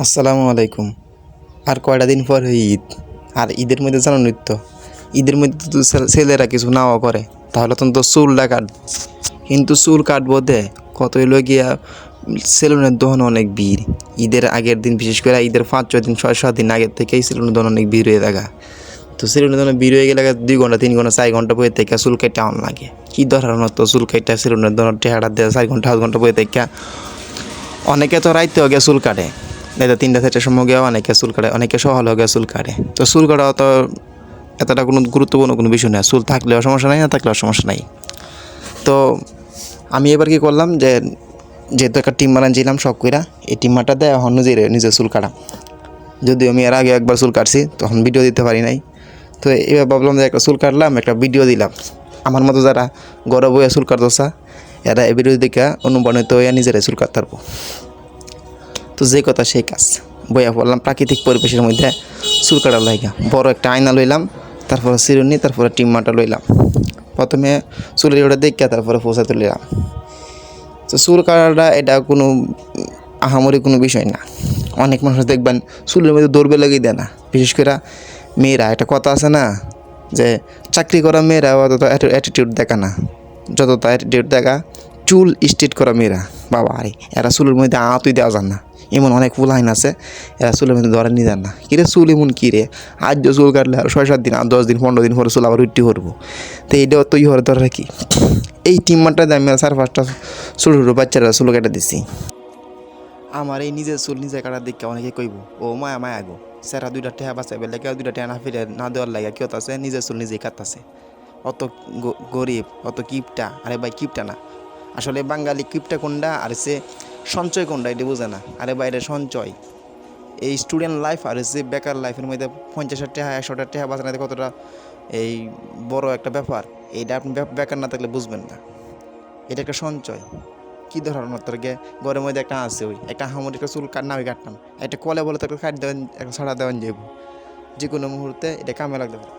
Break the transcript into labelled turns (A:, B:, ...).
A: আসসালামু আলাইকুম। আর কয়টা দিন পর ঈদ। আর ঈদের মধ্যে জানো নৃত্য, ঈদের মধ্যে তো ছেলেরা কিছু নাও করে, তাহলে তো চুলটা কাটবো। কিন্তু চুল কাটবো দে কত হইলো গিয়া সেলুনের দোকানে অনেক ভিড়। ঈদের আগের দিন, বিশেষ করে ঈদের 5-6 দিন 6-7 দিন আগের থেকেই সেলুনের দোকানে অনেক ভিড় হয়ে থাকা। তো সেলুনের দোকানে ভিড় হয়ে গেলে 2 ঘন্টা 3 ঘন্টা 4 ঘন্টা বয়ে থেকে চুল কেটে আউন লাগে। কী ধরনের তো চুল কেটে সেলুনের দোকানে টেহাটা দেয় 4 ঘন্টা 8 ঘন্টা বয়ে থেকে। অনেকে তো রাইতেও গিয়ে চুল কাটে, রাইতে 3টা 4টার সময় গিয়েও অনেকে চুল কাটে, অনেকে সকালেও গিয়ে চুল কাটে। তো চুল কাটাও তো এতটা কোনো গুরুত্বপূর্ণ কোনো বিষয় না, চুল থাকলেও সমস্যা নাই, না থাকলেও সমস্যা নাই। তো আমি এবার কী করলাম যে, যেহেতু একটা টিম বানাইছিলাম শখ কইরা, এই টিম্মারটাতে এখন নিজের চুল কাটা। যদিও আমি এর আগে একবার চুল কাটছি, তখন ভিডিও দিতে পারি নাই। তো এবার ভাবলাম যে একটা চুল কাটলাম, একটা ভিডিও দিলাম। আমার মতো যারা ঘরে বইয়া চুল কাটতেছে, এরা এই ভিডিও দেখে অনুপ্রাণিত হইয়া নিজেরাই চুল কাটতে পারবো। তো যে কথা সেই কাজ, বইয়া পড়লাম প্রাকৃতিক পরিবেশের মধ্যে চুল কাটার লাইগা। বড় একটা আয়না লইলাম, তারপরে চিরুনি, তারপরে টিম্মারটা লইলাম। প্রথমে চুলের ওটা দেখে তারপরে পোষা তুলিলাম। তো চুল কাটাটা এটা কোনো আহামরি কোনো বিষয় না। অনেক মানুষ দেখবেন চুলের মধ্যে দৌড়বে লাগিয়ে দেয় না, বিশেষ করে মেয়েরা। একটা কথা আছে না যে, চাকরি করা মেয়েরা অত অ্যাটিটিউড দেখা না, যত অ্যাটিটিউড দেখা চুল স্ট্রেট করা মেয়েরা। বাবা আরে, এরা চুলের মধ্যে তুই দেওয়া যান না। এমন অনেক ফুলাইন আছে, এরা চুলের মধ্যে ধরে নিয়ে যান না। কিরে চুল এমন কী রে, আজ যে চুল কাটলে আর 6-7 দিন, আর 10 দিন 15 দিন পরে চুল আবার উঠতে করবো। তো এইটাও তুই হরে ধরে কি এই টিম্মারটাতে আমি 4-5টা ছোটো ছোটো বাচ্চারা চুল কেটে দিচ্ছি। আমার এই নিজের চুল নিজে কাটার দিকে অনেকে কইব, ও মায়া মায়া গো, স্যারা 2টা টেহা বাঁচাই বেলে, কেউ 2টা টেহা না ফিরে না দেওয়ার লাগে কেউ আছে নিজের চুল নিজেই কাটতেছে। অত গরিব, অত কিপটা। আরে ভাই কিপটা না, আসলে বাঙালি কিপটা কোনটা আর সে সঞ্চয় কোনটা এটা বোঝে না। আরে ভাই এটা সঞ্চয়। এই স্টুডেন্ট লাইফ আর সে বেকার লাইফের মধ্যে 50টা টেহা 100টা টেহা বাঁচানোতে কতটা এই বড় একটা ব্যাপার, এইটা আপনি বেকার না থাকলে বুঝবেন না। এটা একটা সঞ্চয়। কী ধরনের তোর গে ঘরের মধ্যে একটা আছে, ওই একটা হামুর একটা চুল কাট না ওই কাটতাম, একটা কলে বলে তোকে কাট দেবেন, একটা ছাড়া দেওয়ান যাবো যে কোনো মুহূর্তে, এটা কামে লাগতে পারে।